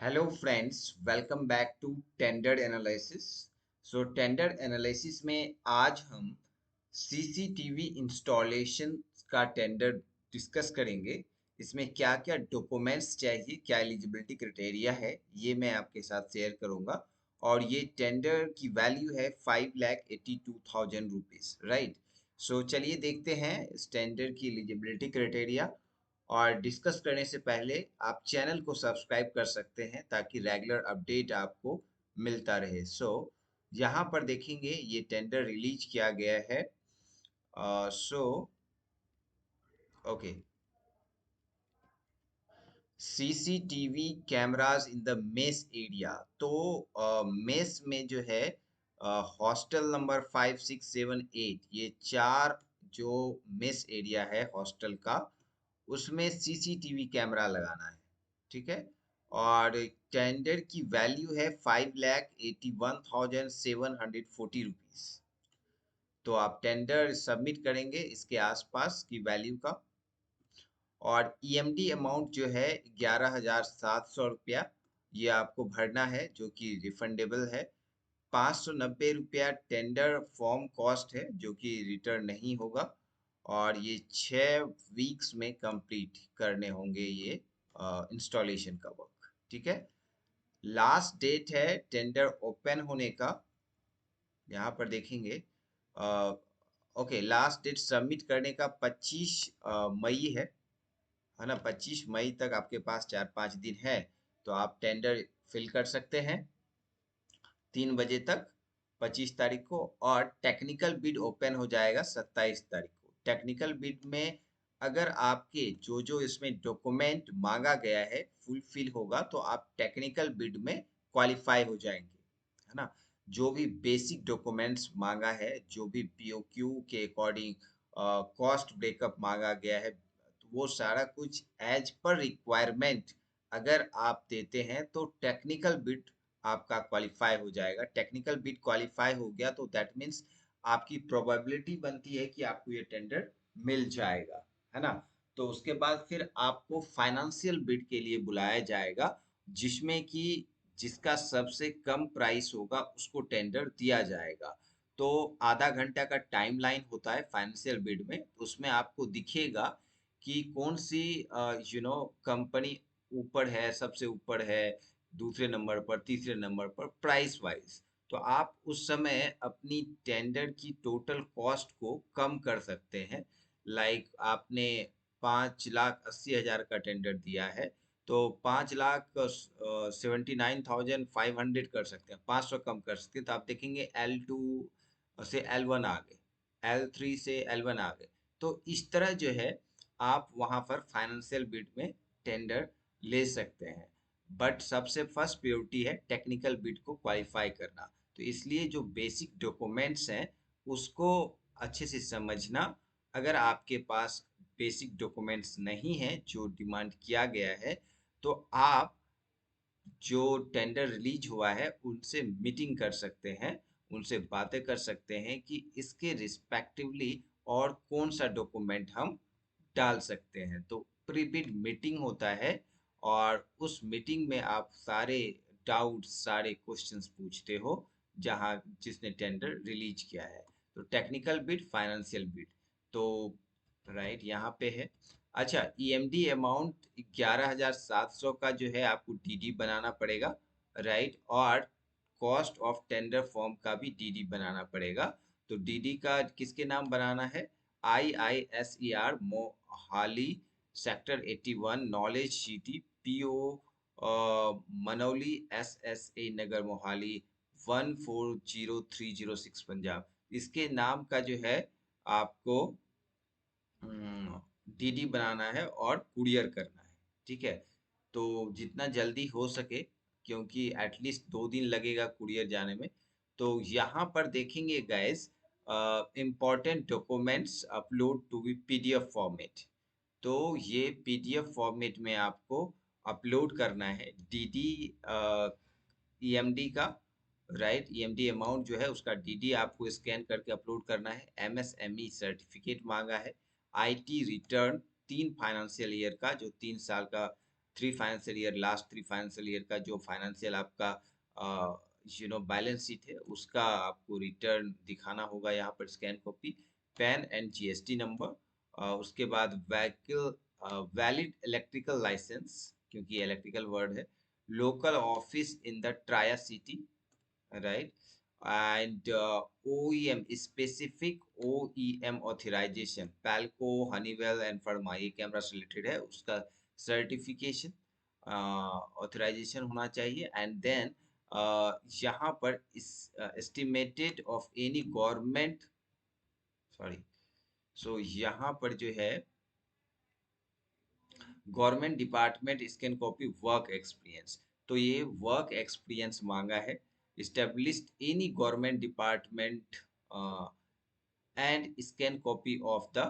Hello friends, welcome back to tender analysis. Tender analysis में आज हम सीसीटीवी इंस्टॉलेशन का टेंडर डिस्कस करेंगे। इसमें क्या क्या डॉक्यूमेंट्स चाहिए, क्या एलिजिबिलिटी क्राइटेरिया है, ये मैं आपके साथ शेयर करूंगा। और ये टेंडर की वैल्यू है 5,82,000 रुपीज़, राइट। चलिए देखते हैं इस टेंडर की एलिजिबिलिटी क्राइटेरिया। और डिस्कस करने से पहले आप चैनल को सब्सक्राइब कर सकते हैं ताकि रेगुलर अपडेट आपको मिलता रहे। यहाँ पर देखेंगे ये टेंडर रिलीज किया गया है। So okay, CCTV cameras in the mess area. तो मेस में जो है हॉस्टल नंबर 5, 6, 7, 8, ये चार जो मेस एरिया है हॉस्टल का, उसमें सीसीटीवी कैमरा लगाना है। ठीक है। और टेंडर की वैल्यू है 5,81,740 रुपीज। तो आप टेंडर सबमिट करेंगे इसके आसपास की वैल्यू का। और ईएमडी अमाउंट जो है 11,700 रुपया, ये आपको भरना है जो कि रिफंडेबल है। 590 रुपया टेंडर फॉर्म कॉस्ट है जो कि रिटर्न नहीं होगा। और ये 6 वीक्स में कंप्लीट करने होंगे ये इंस्टॉलेशन का वर्क। ठीक है। लास्ट डेट है टेंडर ओपन होने का, यहाँ पर देखेंगे। ओके, लास्ट डेट सबमिट करने का 25 मई है ना। 25 मई तक आपके पास 4-5 दिन है। तो आप टेंडर फिल कर सकते हैं 3 बजे तक 25 तारीख को। और टेक्निकल बिड ओपन हो जाएगा 27 तारीख को। टेक्निकल बिड में अगर आपके जो जो इसमें डॉक्यूमेंट मांगा गया है फुलफिल होगा तो आप टेक्निकल बिड में क्वालिफाई हो जाएंगे, है ना। जो भी बेसिक डॉक्यूमेंट्स मांगा है, जो भी पीओक्यू के अकॉर्डिंग कॉस्ट ब्रेकअप मांगा गया है, तो वो सारा कुछ एज पर रिक्वायरमेंट अगर आप देते हैं तो टेक्निकल बिड आपका क्वालिफाई हो जाएगा। टेक्निकल बिड क्वालिफाई हो गया तो दैट मीन्स आपकी प्रोबेबिलिटी बनती है कि आपको ये टेंडर मिल जाएगा, है ना। तो उसके बाद फिर आपको फाइनेंशियल बिड के लिए बुलाया जाएगा, जिसमें कि जिसका सबसे कम प्राइस होगा उसको टेंडर दिया जाएगा। तो आधा घंटा का टाइमलाइन होता है फाइनेंशियल बिड में। उसमें आपको दिखेगा कि कौन सी कंपनी ऊपर है, सबसे ऊपर है, दूसरे नंबर पर, तीसरे नंबर पर प्राइस वाइज। तो आप उस समय अपनी टेंडर की टोटल कॉस्ट को कम कर सकते हैं। लाइक आपने 5,80,000 का टेंडर दिया है, तो 5,79,500 कर सकते हैं, 500 कम कर सकते हैं। तो आप देखेंगे L2 से L1 आ गए, L3 से L1 आ गए। तो इस तरह जो है आप वहां पर फाइनेंशियल बिड में टेंडर ले सकते हैं। बट सबसे फर्स्ट प्रायोरिटी है टेक्निकल बिड को क्वालिफाई करना। तो इसलिए जो बेसिक डॉक्यूमेंट्स हैं उसको अच्छे से समझना। अगर आपके पास बेसिक डॉक्यूमेंट्स नहीं है जो डिमांड किया गया है, तो आप जो टेंडर रिलीज हुआ है उनसे मीटिंग कर सकते हैं, उनसे बातें कर सकते हैं कि इसके रिस्पेक्टिवली और कौन सा डॉक्यूमेंट हम डाल सकते हैं। तो प्री बिड मीटिंग होता है और उस मीटिंग में आप सारे डाउट, सारे क्वेश्चंस पूछते हो जहां जिसने टेंडर रिलीज किया है। तो टेक्निकल बिड, फाइनेंशियल बिड, तो राइट यहाँ पे है। अच्छा, ईएमडी अमाउंट 11,700 का जो है आपको डीडी बनाना पड़ेगा, राइट। और कॉस्ट ऑफ टेंडर फॉर्म का भी डीडी बनाना पड़ेगा। तो डीडी का किसके नाम बनाना है? IISER Mohali sector 81 knowledge city PO मनौली SSA नगर मोहाली 140306 पंजाब। इसके नाम का जो है आपको डीडी बनाना है और कुरियर करना है। ठीक है। तो जितना जल्दी हो सके, क्योंकि एटलीस्ट 2 दिन लगेगा कुरियर जाने में। तो यहाँ पर देखेंगे guys, important documents upload to be PDF format. तो ये PDF फॉर्मेट में आपको अपलोड करना है डीडी, ईएमडी का, राइट। ईएमडी अमाउंट जो है उसका डीडी आपको स्कैन करके अपलोड करना है। MSME सर्टिफिकेट मांगा है। IT रिटर्न 3 फाइनेंशियल ईयर का, जो 3 साल का 3 financial year, last 3 financial year का जो फाइनेंशियल आपका बैलेंस शीट है उसका आपको रिटर्न दिखाना होगा। यहाँ पर scan copy, pan and GST number, उसके बाद व्हीकल वैलिड इलेक्ट्रिकल लाइसेंस, क्योंकि इलेक्ट्रिकल वर्ड है, local office in the ट्राया city, right? And OEM, specific OEM authorization, Palco, Honeywell and Firma, ये कैमरा से रिलेटेड है, उसका सर्टिफिकेशन ऑथराइजेशन होना चाहिए। एंड देन यहाँ पर इस estimated of any government, sorry, so यहाँ पर जो है government department scan copy work experience, तो ये वर्क एक्सपीरियंस मांगा है। established any government department and scan copy of the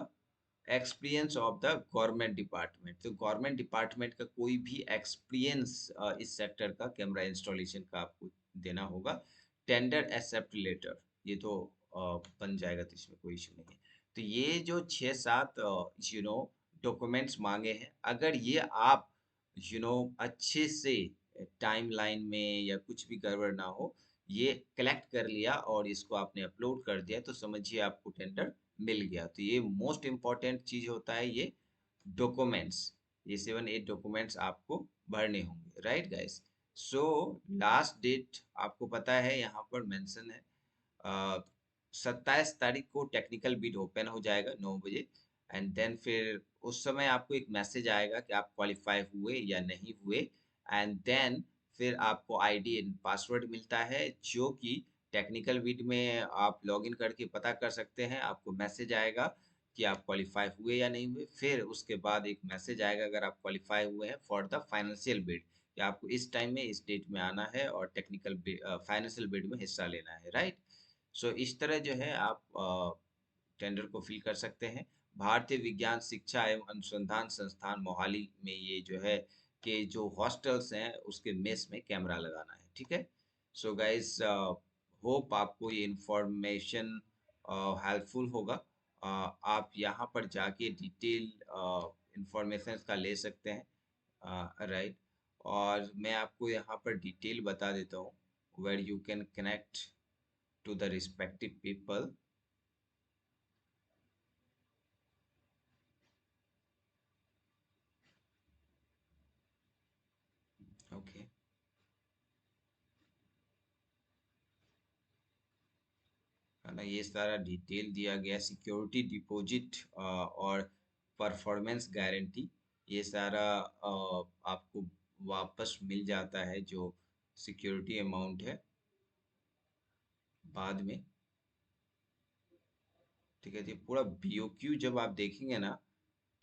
experience of the government department, तो गवर्नमेंट डिपार्टमेंट का कोई भी एक्सपीरियंस इस सेक्टर का कैमरा इंस्टॉलेशन का आपको देना होगा। टेंडर एक्सेप्ट लेटर, ये तो बन जाएगा, तो इसमें कोई इशू नहीं है। तो ये जो 6-7 डॉक्यूमेंट्स मांगे हैं, अगर ये आप अच्छे से टाइम लाइन में या कुछ भी गड़बड़ ना हो, ये कलेक्ट कर लिया और इसको आपने अपलोड कर दिया, तो समझिए आपको टेंडर मिल गया। तो ये मोस्ट इम्पॉर्टेंट चीज होता है, ये डॉक्यूमेंट्स, ये 7-8 डॉक्यूमेंट्स आपको भरने होंगे, right guys. So last date आपको पता है, यहाँ पर मेंशन है 27 तारीख को टेक्निकल बिड ओपन हो जाएगा 9 बजे। एंड देन फिर उस समय आपको एक मैसेज आएगा कि आप क्वालिफाई हुए या नहीं हुए। एंड देन फिर आपको आईडी एंड पासवर्ड मिलता है, जो कि टेक्निकल बिड में आप लॉगिन करके पता कर सकते हैं। आपको मैसेज आएगा कि आप क्वालिफाई हुए या नहीं हुए। फिर उसके बाद एक मैसेज आएगा अगर आप क्वालिफाई हुए हैं फॉर द फाइनेंशियल बिड, कि आपको इस टाइम में इस डेट में आना है और टेक्निकल फाइनेंशियल बिड में हिस्सा लेना है, राइट। सो इस तरह जो है आप टेंडर को फिल कर सकते हैं। भारतीय विज्ञान शिक्षा एवं अनुसंधान संस्थान मोहाली में ये जो है कि जो हॉस्टल्स हैं उसके मेस में कैमरा लगाना है, ठीक है। सो गाइज, होप आपको ये इंफॉर्मेशन हेल्पफुल होगा। आप यहाँ पर जाके डिटेल इंफॉर्मेशन का ले सकते हैं, राइट। और मैं आपको यहाँ पर डिटेल बता देता हूँ, where you can connect to the respective people. Okay. है ना, ये सारा डिटेल दिया गया, सिक्योरिटी डिपॉजिट और परफॉर्मेंस गारंटी, ये सारा आपको वापस मिल जाता है, जो सिक्योरिटी अमाउंट है बाद में, ठीक है। तो पूरा बीओक्यू जब आप देखेंगे ना,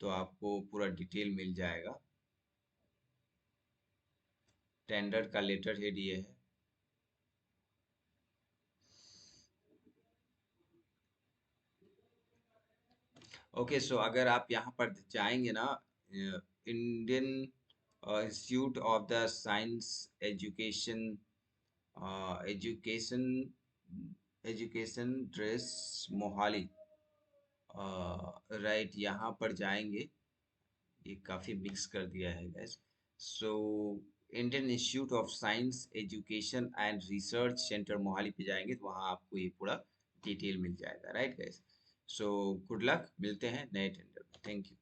तो आपको पूरा डिटेल मिल जाएगा। टेंडर का लेटर हेड ये है। ओके, सो अगर आप यहाँ पर जाएंगे ना, Indian institute of the science education, education education dress Mohali, right, यहाँ पर जाएंगे। ये काफ़ी मिक्स कर दिया है gas. So Indian institute of science education and research centre Mohali पे जाएंगे, तो वहाँ आपको ये पूरा डिटेल मिल जाएगा, right gas. So good luck, मिलते हैं नए टेंडर में। Thank you.